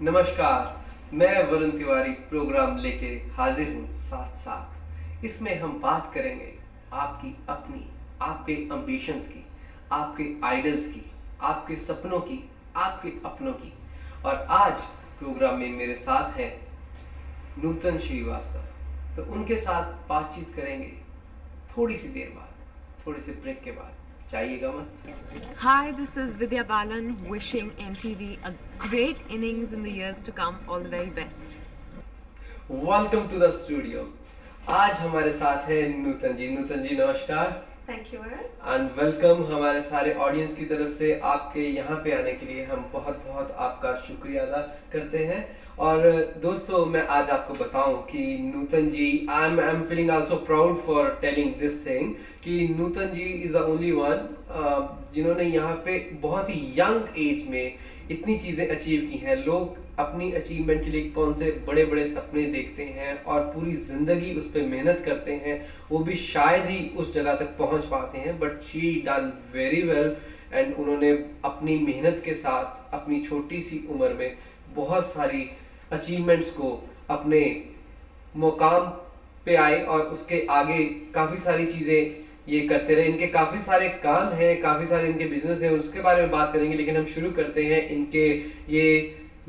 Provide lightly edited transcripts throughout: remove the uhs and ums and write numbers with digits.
नमस्कार, मैं वरुण तिवारी प्रोग्राम लेके हाजिर हूँ साथ साथ। इसमें हम बात करेंगे आपकी अपनी, आपके एम्बिशंस की, आपके आइडल्स की, आपके सपनों की, आपके अपनों की। और आज प्रोग्राम में मेरे साथ हैं नूतन श्रीवास्तव, तो उनके साथ बातचीत करेंगे थोड़ी सी देर बाद, थोड़े से ब्रेक के बाद। चाहिएगा मत। Hi, this is Vidya Balan wishing NTV a great innings in the years to come. All the very best. Welcome to the studio. आज हमारे साथ है नूतन जी। नूतन जी नमस्कार। थैंक यू एंड वेलकम हमारे सारे ऑडियंस की तरफ से। आपके यहाँ पे आने के लिए हम बहुत बहुत आपका शुक्रिया अदा करते हैं। और दोस्तों, मैं आज आपको बताऊं कि Nutan ji, I am feeling also proud for telling this thing कि Nutan ji is the only one जिन्होंने यहाँ पे बहुत ही यंग एज में इतनी चीजें अचीव की हैं। लोग अपनी अचीवमेंट के लिए कौन से बड़े बड़े सपने देखते हैं और पूरी जिंदगी उस पर मेहनत करते हैं, वो भी शायद ही उस जगह तक पहुंच पाते हैं। But she done very well and उन्होंने अपनी मेहनत के साथ अपनी छोटी सी उम्र में बहुत सारी अचीवमेंट्स को अपने मुकाम पे आए और उसके आगे काफी सारी चीजें ये करते रहे। इनके काफी सारे काम हैं, काफी सारे इनके बिजनेस हैं, उसके बारे में बात करेंगे। लेकिन हम शुरू करते हैं इनके ये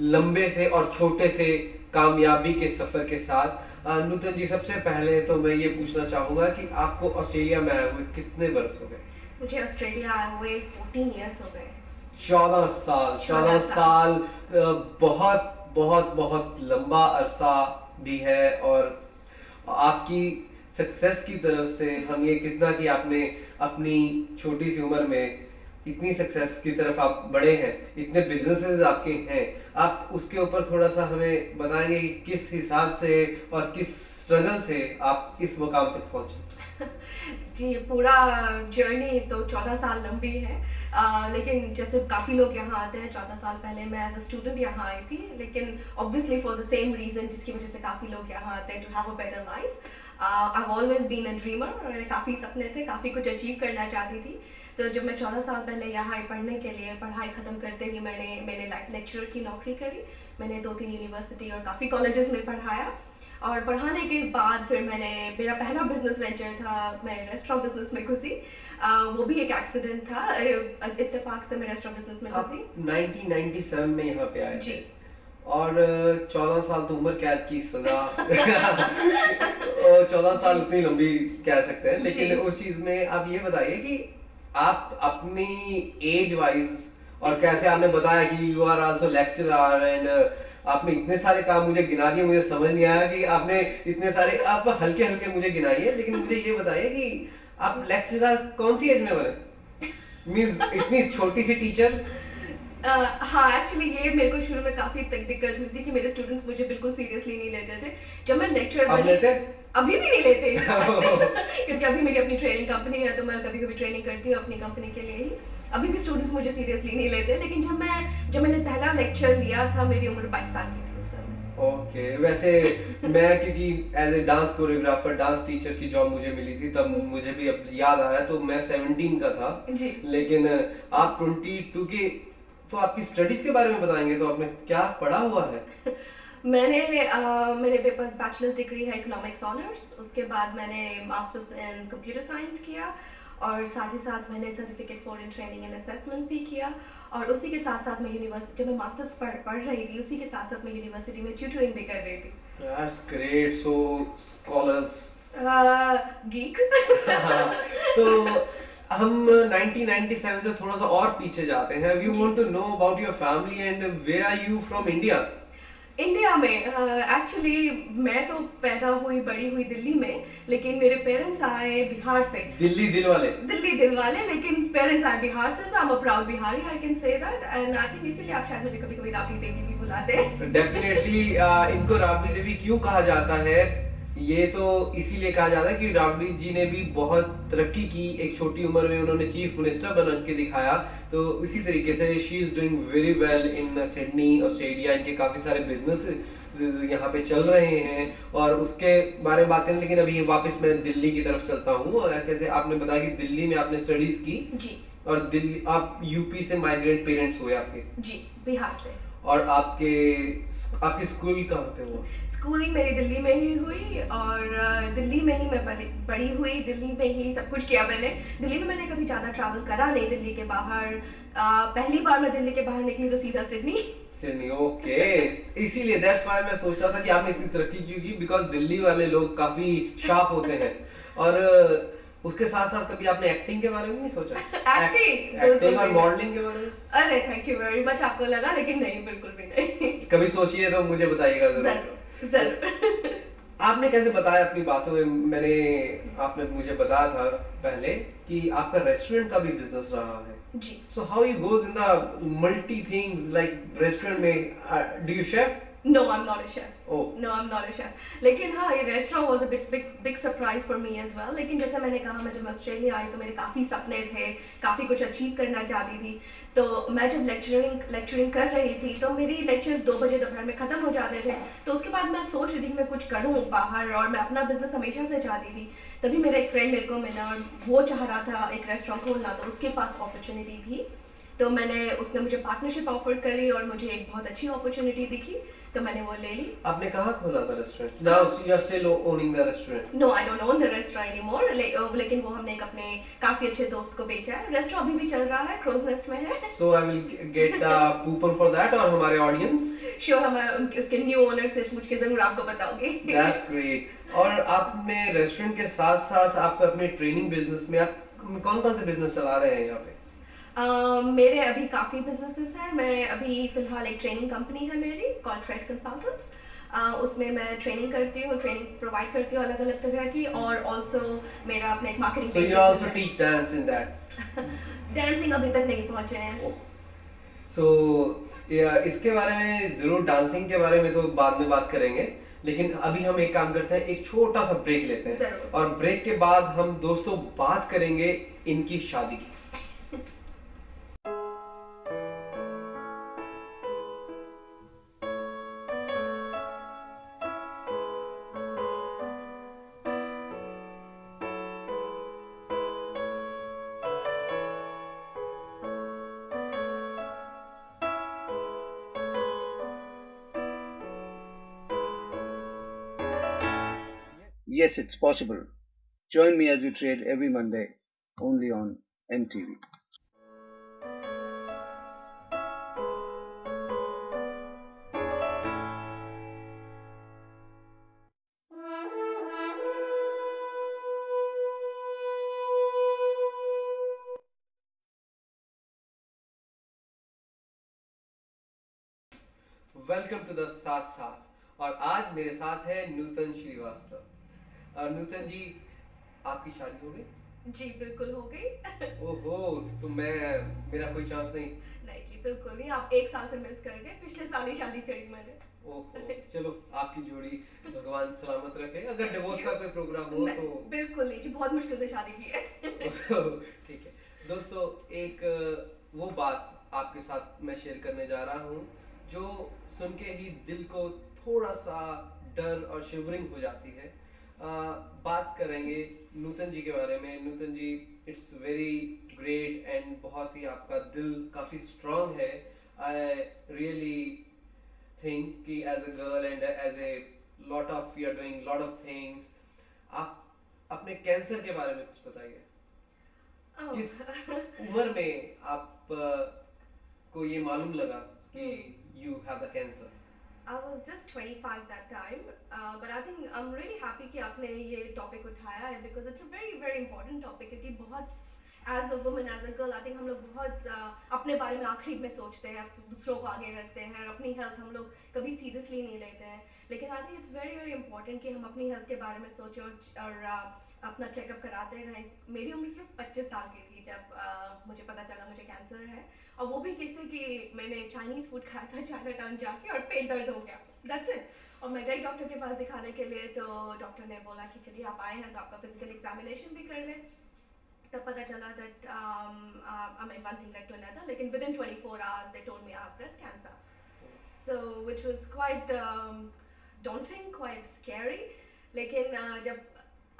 लंबे से और छोटे से कामयाबी के सफर के साथ। नूतन जी, सबसे पहले तो मैं ये पूछना चाहूंगा कि आपको ऑस्ट्रेलिया में आए हुए कितने बरस हो गए? मुझे ऑस्ट्रेलिया आए हुए 14 इयर्स हो गए। 14 साल। 14 साल बहुत बहुत बहुत लंबा अरसा भी है। और आपकी सक्सेस की तरफ से हम ये कितना कि आपने अपनी छोटी सी उम्र में इतनी सक्सेस की तरफ आप बढ़े हैं, इतने बिजनेसेस आपके हैं, आप उसके ऊपर थोड़ा सा हमें बताएंगे कि किस हिसाब से और किस स्ट्रगल से आप इस मुकाम तक पहुंचे? जी, पूरा जर्नी तो 14 साल लंबी है। लेकिन जैसे काफ़ी लोग यहाँ आते हैं, 14 साल पहले मैं एज अ स्टूडेंट यहाँ आई थी, लेकिन obviously for the same reason जिसकी वजह से काफ़ी लोग यहाँ आते हैं, to have a better life. I have always been a dreamer और काफ़ी सपने थे, काफ़ी कुछ अचीव करना चाहती थी। तो जब मैं 14 साल पहले यहाँ आई पढ़ने के लिए, पढ़ाई ख़त्म करते ही मैंने लेक्चरर की नौकरी करी। मैंने 2-3 यूनिवर्सिटी और काफ़ी कॉलेजेस में पढ़ाया। और पढ़ाने के बाद फिर मेरा पहला बिजनेस वेंचर था, मैं रेस्टोरेंट बिजनेस में घुसी। वो भी एक एक्सीडेंट था, इत्तेफाक से मैं रेस्टोरेंट बिजनेस में घुसी। 1997 में यहाँ पे आए जी। थे और 14 साल तो उम्र कैद की सजा 14 साल उतनी लंबी कह सकते हैं। लेकिन उस चीज में आप ये बताइए कि आप अपनी एज वाइज और कैसे आपने बताया कि you are also lecturer and आपने इतने सारे काम मुझे गिना दिए, मुझे समझ नहीं आया कि आपने इतने सारे, आप हल्के हल्के मुझे गिनाइए। लेकिन मुझे ये बताइए कि आप लेक्चरर कौन सी एज में बने? मींस इतनी छोटी सी टीचर। हाँ, एक्चुअली ये मेरे को शुरू में काफ़ी दिक्कत हुई थी कि मेरे स्टूडेंट्स मुझे बिल्कुल सीरियसली नहीं लेते थे। जब मैं लेक्चरर बनी, अभी भी नहीं लेते क्योंकि अभी मेरी अपनी ट्रेनिंग कंपनी है, तो मैं कभी कभी ट्रेनिंग करती हूँ अपनी कंपनी के लिए ही। अभी भी स्टूडेंट्स मुझे सीरियसली नहीं लेते। लेकिन जब मैंने पहला लेक्चर लिया था, मेरी उम्र 22 साल की थी उस समय। ओके, वैसे मैं क्योंकि as a dance choreographer, dance teacher की जॉब मुझे मिली थी, तब मुझे भी अब याद आ रहा है, तो मैं 17 का था जी। लेकिन आप 22 के, तो आपकी स्टडीज के बारे में बताएंगे तो आपने क्या पढ़ा हुआ है? मेरे पेपर्स बैचलर्स डिग्री है इकोनॉमिक्स ऑनर्स, उसके बाद मैंने मास्टर्स इन कंप्यूटर साइंस किया और साथ ही साथ मैंने certificate for in training and assessment भी किया। और उसी के साथ साथ मैं यूनिवर्सिटी, जब मैं मास्टर्स पढ़ रही थी, उसी के साथ साथ मैं यूनिवर्सिटी में ट्यूटरिंग भी कर रही थी। That's great, so scholars geek. तो हम 1997 से थोड़ा सा और पीछे जाते हैं। We want to know about your family and where are you from? India में एक्चुअली मैं तो पैदा हुई बड़ी हुई दिल्ली में, लेकिन मेरे पेरेंट्स आए बिहार से। दिल्ली दिल वाले, लेकिन पेरेंट्स आए बिहार से। So I am a proud Bihari, I can say that. And I think इसीलिए आप शायद मुझे कभी कभी राबड़ी देवी भी बुलाते हैं। डेफिनेटली इनको राबड़ी देवी क्यों कहा जाता है? ये तो इसीलिए कहा जाता है कि राबड़ी जी ने भी बहुत तरक्की की। एक छोटी उम्र में उन्होंने चीफ मिनिस्टर बन के दिखाया। तो इसी तरीके से she is doing very well in Sydney, Australia. इनके काफी सारे बिजनेस यहाँ पे चल रहे हैं और उसके बारे में बात करें। लेकिन अभी वापस मैं दिल्ली की तरफ चलता हूँ। जैसे आपने बताया कि दिल्ली में आपने स्टडीज की जी, और दिल्ली, आप यूपी से माइग्रेंट पेरेंट्स हुए आपके? जी, बिहार से। और आपकी स्कूल कहाँ पे हुआ? स्कूलिंग मेरी दिल्ली में ही हुई और दिल्ली में ही मैं बड़ी हुई, दिल्ली में ही सब कुछ किया मैंने। दिल्ली में मैंने कभी ज़्यादा ट्रैवल करा नहीं दिल्ली के बाहर। पहली बार मैं दिल्ली के बाहर निकली तो सीधा सिडनी। Sydney, okay. इसीलिए दैट्स व्हाई मैं सोच रहा था कि आपने इतनी तरक्की क्यों की, बिकॉज दिल्ली वाले लोग काफी शार्प होते हैं। और उसके साथ साथ कभी आपने एक्टिंग के बारे में नहीं सोचा? एक्टिंग और मॉडलिंग के बारे में? अरे थैंक यू वेरी मच, आपको लगा, लेकिन नहीं, बिल्कुल भी नहीं। कभी सोचिए तो मुझे बताइएगा जरूर जरूर। आपने कैसे बताया अपनी बातों में? आपने मुझे बताया था पहले कि आपका रेस्टोरेंट का भी बिजनेस रहा है जी। So how you goes in the multi things like restaurant में, do you chef? No, I'm not a chef. Oh. No, I'm not a chef. लेकिन हाँ, ये restaurant was a big surprise for me as well. लेकिन जैसे मैंने कहा, मैं जब ऑस्ट्रेलिया आई तो मेरे काफ़ी सपने थे, काफ़ी कुछ अचीव करना चाहती थी। तो मैं जब लेक्चरिंग कर रही थी तो मेरी लेक्चर्स 2 बजे दोपहर में ख़त्म हो जाते थे। तो उसके बाद मैं सोच रही थी कि मैं कुछ करूँ बाहर, और मैं अपना बिजनेस हमेशा से चाहती थी। तभी मेरा एक फ्रेंड मेरे को मिला और वो चाह रहा था एक रेस्टोरेंट खोलना, तो उसके पास अपॉर्चुनिटी थी। तो उसने मुझे पार्टनरशिप ऑफर करी और मुझे एक बहुत अच्छी अपॉर्चुनिटी दिखी, तो मैंने वो ले ली। आपने कहाँ खोला था restaurant? Now you are still owning the restaurant? No, I don't own the restaurant anymore, लेकिन वो हमने एक अपने काफी अच्छे दोस्त को बेचा है। रेस्टोरेंट अभी भी चल रहा है, क्रोज नेस्ट में है। So I will get the coupon for that, और हमारे ऑडियंस श्योर, हम उसके न्यू ओनर से पूछ के जरूर आपको बताओगे। That's great. और आपने रेस्टोरेंट के साथ साथ आप अपने ट्रेनिंग बिजनेस में आप कौन-कौन से बिजनेस चला रहे हैं यहाँ पे? मेरे अभी काफ़ी बिजनेसेस हैं। मैं अभी फ़िलहाल एक ट्रेनिंग कंपनी है मेरी, कॉल्ड ट्रेड कंसल्टेंट्स। उसमें मैं ट्रेनिंग करती हूँ, ट्रेनिंग प्रोवाइड करती हूँ अलग अलग तरह की, और ऑल्सो मेरा अपना एक marketing. So you also teach dance in that? Dancing अभी तक नहीं पहुँचे हैं। सो इसके बारे में ज़रूर, डांसिंग के बारे में तो बाद में बात करेंगे, लेकिन अभी हम एक काम करते हैं, एक छोटा सा ब्रेक लेते हैं। जरूर। और ब्रेक के बाद हम दोस्तों बात करेंगे इनकी शादी की। Yes, it's possible. Join me as we trade every Monday, only on MTV. Welcome to the साथ साथ, और आज मेरे साथ है नूतन श्रीवास्तव। और नूतन जी, आपकी शादी हो गई? जी बिल्कुल हो गई। ओहो, तो मेरा कोई चांस नहीं? नहीं जी बिल्कुल नहीं, आप 1 साल से मिस कर गए, पिछले साल ही शादी करी मैंने। ओहो, चलो आपकी जोड़ी भगवान सलामत रखे। अगर डिवोर्स का कोई प्रोग्राम हो तो? बिल्कुल नहीं जी, बहुत मुश्किल से शादी की है। ठीक है दोस्तों, एक वो बात आपके साथ मैं शेयर करने जा रहा हूँ जो सुन के ही दिल को थोड़ा सा डर और शिवरिंग हो जाती है। बात करेंगे नूतन जी के बारे में। Nutan ji, it's very great and बहुत ही आपका दिल काफ़ी स्ट्रांग है। आई रियली थिंक कि as a girl and as a lot of you are doing lot of things. आप अपने कैंसर के बारे में कुछ बताइए। किस उम्र में आप को ये मालूम लगा कि you have the cancer? I was just 25 that time, but I think I'm really happy कि आपने ये टॉपिक उठाया है, because it's a very very important topic, क्योंकि बहुत as a woman, as a girl, I think हम लोग बहुत अपने बारे में आखिरी में सोचते हैं, दूसरों को आगे रखते हैं, और अपनी हेल्थ हम लोग कभी सीरियसली नहीं लेते हैं। लेकिन I think it's very very important कि हम अपनी हेल्थ के बारे में सोचें और अपना चेकअप कराते रहें। मेरी उम्र सिर्फ 25 साल की थी जब मुझे पता चला मुझे कैंसर है, और वो भी किससे कि मैंने चाइनीज़ फूड खाया था चाइना टाउन जाके और पेट दर्द हो गया, दैट्स इट। और मैं गई डॉक्टर के पास दिखाने के लिए, तो डॉक्टर ने बोला कि चलिए आप आए हैं तो आपका फिजिकल एग्जामिनेशन भी कर लें। तब पता चला that I mean one thing led to another, लेकिन within 24 hours they told me I have breast cancer, so which was quite daunting, quite scary। लेकिन जब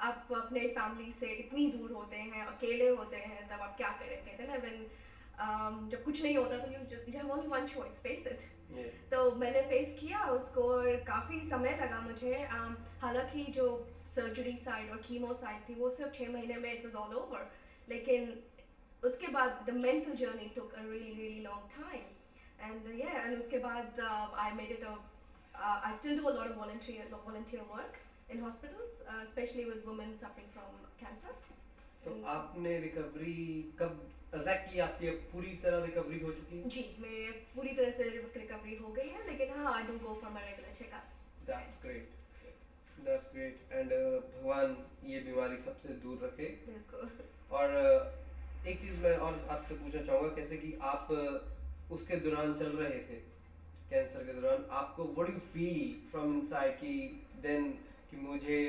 आप अपने फैमिली से इतनी दूर होते हैं, अकेले होते हैं, तब आप क्या करें? कहते हैं ना, when जब कुछ नहीं होता तो you have only one choice, face it. Yeah. तो मैंने फेस किया उसको और काफ़ी समय लगा मुझे। हालांकि जो सर्जरी साइड और कीमो साइड थी वो सिर्फ 6 महीने में इट वाज ऑल ओवर, लेकिन उसके बाद the mental journey took a really long time and उसके बाद I made it I still do a lot of volunteer work in hospitals, especially with women suffering from cancer. तो आपने recovery कब exactly आपकी अब पूरी तरह रिकवरी हो चुकी है? जी, मेरे पूरी तरह से रिकवरी हो गई है, लेकिन हाँ I do go for my regular checkups. That's great and भगवान ये बीमारी सबसे दूर रखे। बिल्कुल। और एक चीज मैं और आपसे पूछना चाहूँगा, कैसे कि आप उसके दौरान चल रहे थे, कैंसर के दौरान आपको what do you feel from inside कि देन कि मुझे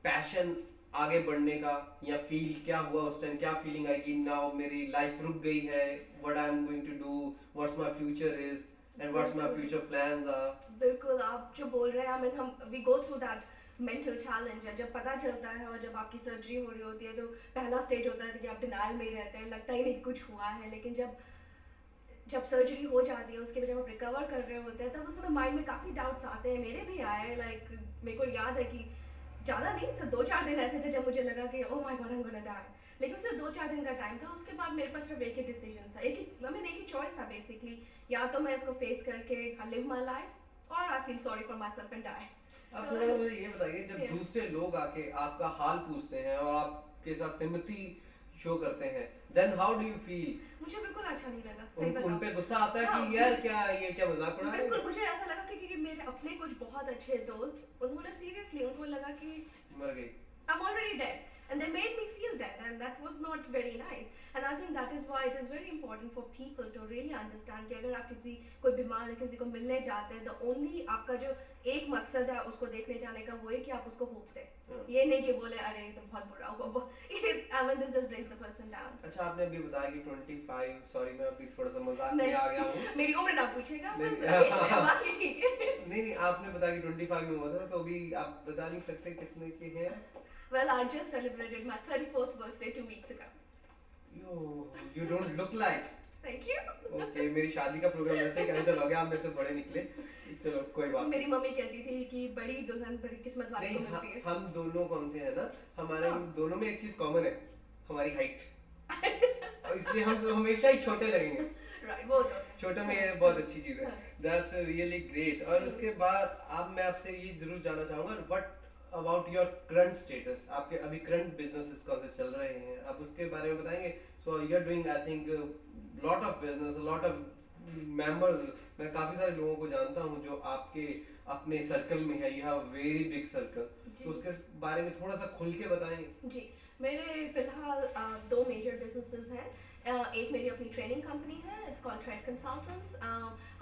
पैशन आगे बढ़ने का, या फील क्या हुआ उस टाइम, क्या फीलिंग आई कि नाउ मेरी लाइफ रुक गई है, what I am going to do, what's my future is and what's my future plans are? बिल्कुल, आप जो बोल रहे हैं, आई मीन हम we go through that mental challenge है। जब पता चलता है और जब आपकी सर्जरी हो रही होती है तो पहला स्टेज होता है कि आप डिनायल में ही रहते हैं, लगता ही नहीं कुछ हुआ है। लेकिन जब सर्जरी हो जाती है उसके बाद जब आप रिकवर कर रहे होते हैं तब उस समय माइंड में काफ़ी डाउट्स आते हैं। मेरे भी आए, लाइक मेरे को याद है कि ज़्यादा नहीं तो 2-4 दिन ऐसे थे जब मुझे लगा कि oh my god I am gonna die, लेकिन सिर्फ 2-4 दिन का टाइम था। उसके बाद मेरे पास सिर्फ एक ही डिसीजन था, एक ही चॉइस था बेसिकली, या तो मैं इसको फेस करके आई लिव माई लाइफ और I feel sorry for myself and die. आप थोड़ा मुझे ये बताइए, जब दूसरे लोग आके आपका हाल पूछते हैं और आपके साथ सिम्पैथी शो करते हैं, then how do you feel? मुझे बिल्कुल अच्छा नहीं लगा, उन पे गुस्सा आता है हाँ, कि यार क्या मजाक उड़ा रहे बिल्कुल हैं? मुझे ऐसा लगा कि क्योंकि मेरे अपने कुछ बहुत अच्छे दोस्त, उन्होंने सीरियसली उनको लगा कि मर गई। I'm already dead, and they made me feel dead, and that was not very nice. And I think that is why it is very important for people to really understand कि अगर आप कोई बीमार है, किसी को मिलने जाते हैं, तो only आपका जो एक मकसद है उसको देखने जाने का वो है कि आप उसको होप दें। ये नहीं कि बोले अरे ये तो बहुत बुरा हुआ, I mean this just brings the person down. अच्छा, आपने अभी बताया कि 25, सॉरी मैं अभी थोड़ा सा मजाक में आ गया हूँ। मेरी उम्र ना पूछेगा, बाकी ठीक है। नहीं, आपने बताया कि 25 में हुआ था, तो अभी आप बता नहीं सकते कितने के हैं? Well, I just celebrated my 34th birthday 2 weeks ago. You don't look like. Thank you. Okay, मेरी शादी का प्रोग्राम ऐसे ही कैंसिल हो गया, आप मेरे से बड़े निकले। चलो कोई बात नहीं। मेरी मम्मी कहती थी कि बड़ी दुल्हन बड़ी किस्मत वाली को मिलती है। हम दोनों कौन से हैं ना, हमारे दोनों में एक चीज कॉमन है, हमारी हाइट। और इसलिए हम हमेशा ही छोटे लगेंगे। Right, वो तो छोटे में ये बहुत अच्छी चीज है। That's really great। और उसके बाद अब मैं आपसे ये जरूर जानना चाहूंगा, what about your current status? आपके अभी current businesses कौन से चल रहे हैं, आप उसके बारे में बताएंगे? So you're doing I think lot of business, a lot of members। मैं काफी सारे लोगों को जानता हूँ जो आपके अपने सर्कल में है, you have very big circle। तो उसके बारे में थोड़ा सा खुल के बताएंगे? जी, मेरे फिलहाल 2 मेजर बिजनेसेस हैं। एक मेरी अपनी ट्रेनिंग कंपनी है, इट्स कॉल्ड ट्रेड कंसल्टेंट्स।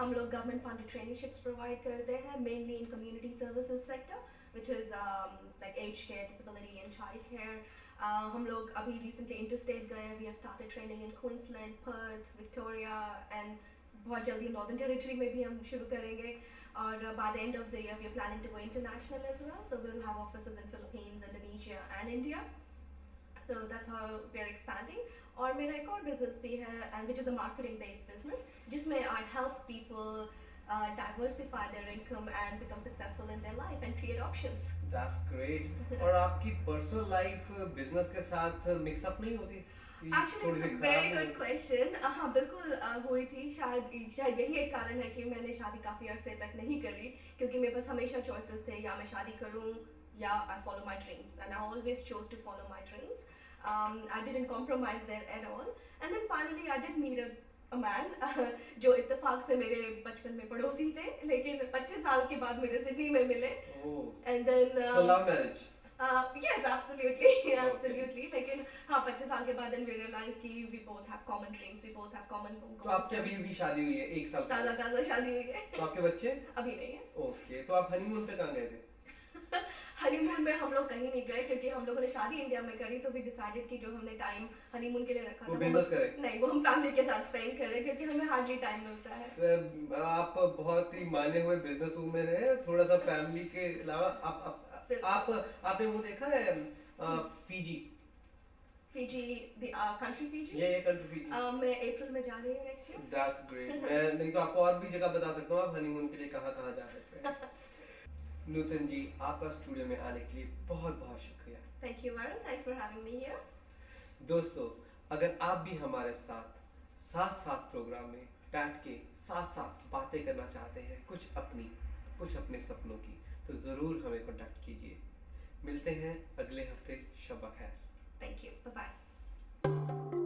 हम लोग गवर्नमेंट फंडेड ट्रेनिंगशिप्स प्रोवाइड करते हैं, mainly in community services sector, which is like aged care, disability and child care. हम लोग अभी recently interstate गए, we have started training in Queensland, Perth, Victoria and बहुत जल्दी Northern Territory में भी हम शुरू करेंगे। और by the end of the year we are planning to go international as well, so we'll have offices in Philippines, Indonesia and India. So that's how we are expanding. और मेरा एक और business भी है, and which is a marketing based business, जिसमें I help people diversify their income and become successful in their life and create options. That's great। और आपकी personal life business के साथ मिक्सअप नहीं होती? Actually, it's a very good question. हाँ बिल्कुल हुई थी। शायद यही एक कारण है कि मैंने शादी काफ़ी अरसे तक नहीं करी, क्योंकि मेरे पास हमेशा चॉइसेस थे, या मैं शादी करूँ या I follow my dreams, and I always chose to follow my dreams. I didn't compromise there at all. And then finally I did meet a man जो इत्तेफाक से मेरे बचपन में पड़ोसी थे, लेकिन 25 साल के बाद मेरे सिडनी में मिले। And then so love marriage? Yes, absolutely. लेकिन हाँ 25 साल के बाद then we realized कि we both have common dreams, we both have common goals. तो आपकी अभी भी शादी हुई है 1 साल? ताज़ा शादी हुई है। तो आपके बच्चे? अभी नहीं है। ओके, तो आप हनीमून पे कहाँ गए थे? हनीमून में हम लोग कहीं नहीं गए, क्योंकि हम लोगों ने शादी इंडिया में करी, तो भी डिसाइडेड कि जो हमने टाइम हनीमून के लिए रखा वो बिजनेस करें? नहीं, वो हम फैमिली के साथ स्पेंड करें, क्योंकि हमें हार्डली टाइम मिलता है। आप बहुत ही माने हुए बिजनेस वूमेन है, थोड़ा सा फैमिली के अलावा आपने वो देखा है Fiji? Fiji, the country Fiji. ये कंट्री फिजी। मैं अप्रैल में जा रही हूँ नेक्स्ट ईयर। That's great. मैं नहीं तो आपको और भी जगह बता सकता हूँ, आप हनीमून के लिए कहाँ कहाँ जा सकते हैं। नूतन जी, आपका स्टूडियो में आने के लिए बहुत बहुत शुक्रिया। Thank you Varun, thanks for having me here. दोस्तों, अगर आप भी हमारे साथ साथ साथ प्रोग्राम में बैठ के साथ साथ बातें करना चाहते हैं, कुछ अपने सपनों की, तो ज़रूर हमें कॉन्टैक्ट कीजिए। मिलते हैं अगले हफ्ते। शब खैर। Thank you, bye bye.